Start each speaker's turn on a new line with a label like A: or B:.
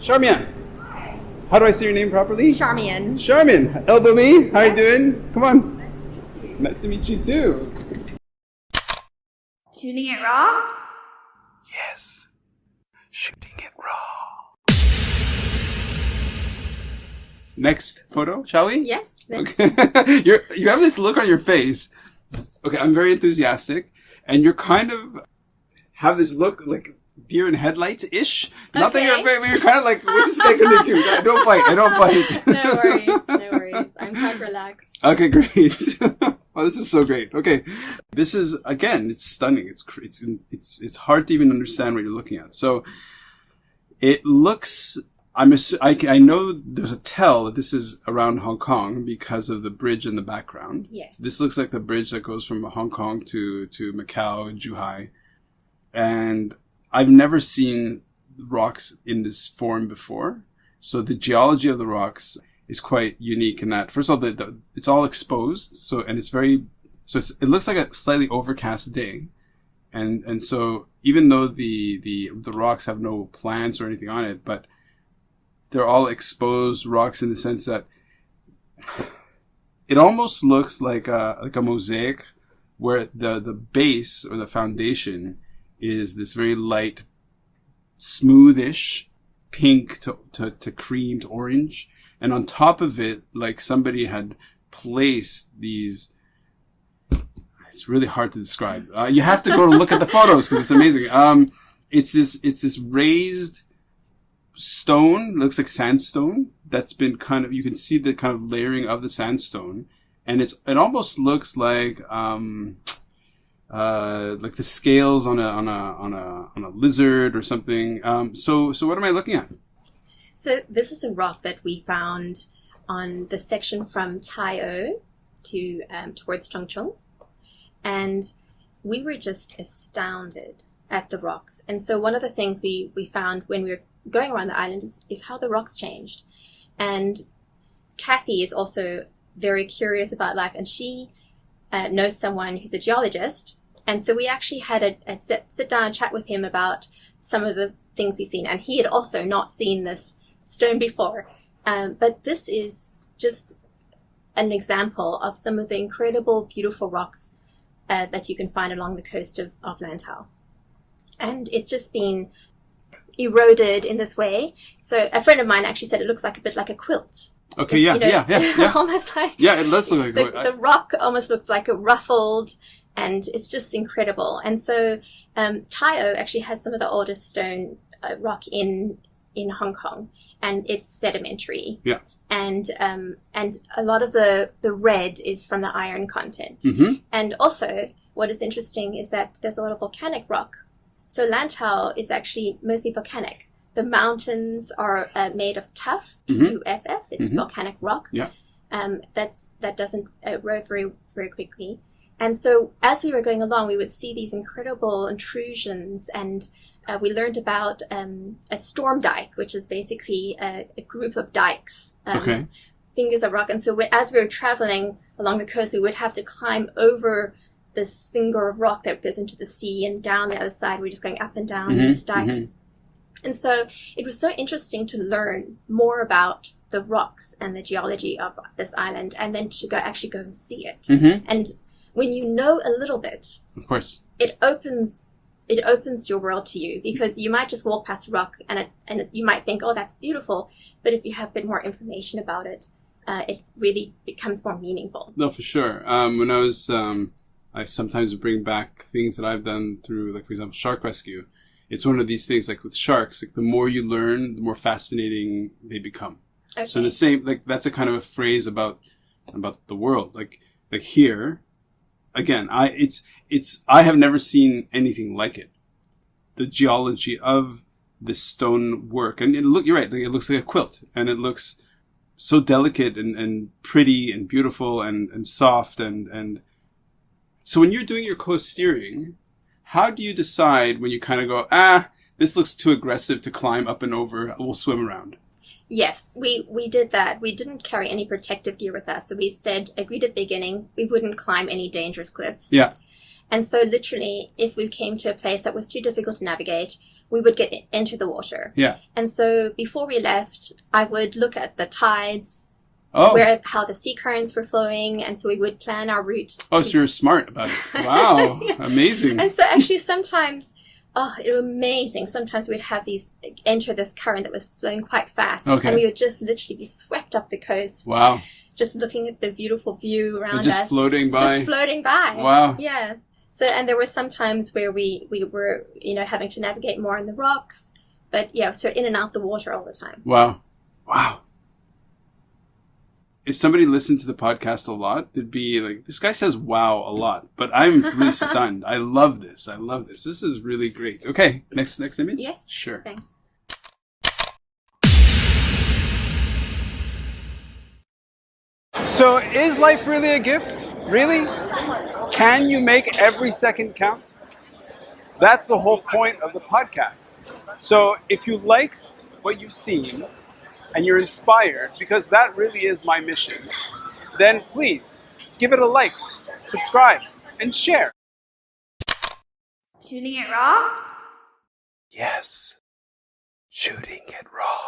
A: Charmian. How do I say your name properly?
B: Charmian.
A: Charmian. Elbow me. How are you doing? Come on. Nice to meet you too.
B: Shooting it raw?
A: Yes. Shooting it raw. Next photo, shall we?
B: Yes.
A: Okay. You have this look on your face. Okay, I'm very enthusiastic, and you're kind of have this look like deer in headlights-ish. Not that you're kind of like, what's this guy gonna do? I don't bite.
B: No worries. I'm quite relaxed.
A: Okay, great. Oh, this is so great. Okay, this is again, it's stunning. It's hard to even understand what you're looking at. So it looks. I know there's a tell that this is around Hong Kong because of the bridge in the background.
B: Yes.
A: This looks like the bridge that goes from Hong Kong to Macau and Zhuhai. And I've never seen rocks in this form before. So the geology of the rocks is quite unique in that, first of all, it's all exposed. And it's very, it looks like a slightly overcast day. And so even though the rocks have no plants or anything on it, but they're all exposed rocks in the sense that it almost looks like a mosaic where the base or the foundation is this very light, smoothish pink to cream to orange. And on top of it, like somebody had placed these, it's really hard to describe. You have to go to look at the photos because it's amazing. It's this raised stone, looks like sandstone, that's been kind of, you can see the kind of layering of the sandstone, and it almost looks like the scales on a lizard or something. So what am I looking at?
B: So this is a rock that we found on the section from Tai O to towards Chongqing, and we were just astounded at the rocks. And so one of the things we found when we were going around the island is how the rocks changed. And Kathy is also very curious about life, and she knows someone who's a geologist. And so we actually had a sit down and chat with him about some of the things we've seen. And he had also not seen this stone before. But this is just an example of some of the incredible, beautiful rocks that you can find along the coast of Lantau. And it's just been eroded in this way. So a friend of mine actually said it looks like a bit like a quilt.
A: Okay, yeah.
B: Almost like,
A: yeah, it does look like
B: the rock almost looks like a ruffled, and it's just incredible. And so Tai O actually has some of the oldest stone rock in Hong Kong, and it's sedimentary.
A: Yeah.
B: And a lot of the red is from the iron content.
A: Mm-hmm.
B: And also, what is interesting is that there's a lot of volcanic rock. So Lantau is actually mostly volcanic. The mountains are made of tuff, T-U-F-F. It's volcanic rock.
A: Yeah.
B: That doesn't erode very, very quickly. And so as we were going along, we would see these incredible intrusions, and we learned about a storm dike, which is basically a group of dikes, fingers of rock. And so as we were traveling along the coast, we would have to climb over this finger of rock that goes into the sea, and down the other side, we're just going up and down these dikes. And so it was so interesting to learn more about the rocks and the geology of this island, and then to actually go and see it. And when you know a little bit,
A: of course,
B: it opens your world to you, because you might just walk past a rock and you might think, oh, that's beautiful. But if you have a bit more information about it, it really becomes more meaningful.
A: No, for sure. When I was, I sometimes bring back things that I've done through, like, for example, shark rescue. It's one of these things, like with sharks, like the more you learn, the more fascinating they become. Okay. So the same, like, that's a kind of a phrase about the world. Like here, again, I have never seen anything like it. The geology of the stone work, and you're right, like, it looks like a quilt, and it looks so delicate and pretty and beautiful and soft and so when you're doing your coasteering, how do you decide when you kind of go, this looks too aggressive to climb up and over, we'll swim around?
B: Yes, we did that. We didn't carry any protective gear with us. So we agreed at the beginning, we wouldn't climb any dangerous cliffs.
A: Yeah.
B: And so literally, if we came to a place that was too difficult to navigate, we would get into the water.
A: Yeah.
B: And so before we left, I would look at the tides, how the sea currents were flowing, and so we would plan our route.
A: Oh, so you're smart about it. Wow. Yeah. Amazing.
B: And so actually sometimes, it was amazing. Sometimes we'd have enter this current that was flowing quite fast.
A: Okay.
B: And we would just literally be swept up the coast.
A: Wow.
B: Just looking at the beautiful view around us.
A: Just floating by.
B: Just floating by.
A: Wow.
B: Yeah. So, and there were some times where we were, having to navigate more on the rocks. But yeah, so in and out the water all the time.
A: Wow. Wow. If somebody listened to the podcast a lot, they'd be like, this guy says wow a lot. But I'm really stunned. I love this. This is really great. Okay, next image?
B: Yes.
A: Sure.
B: Thanks.
A: So is life really a gift? Really? Can you make every second count? That's the whole point of the podcast. So if you like what you've seen and you're inspired, because that really is my mission, then please give it a like, subscribe, and share.
C: Shooting it raw?
A: Yes. Shooting it raw.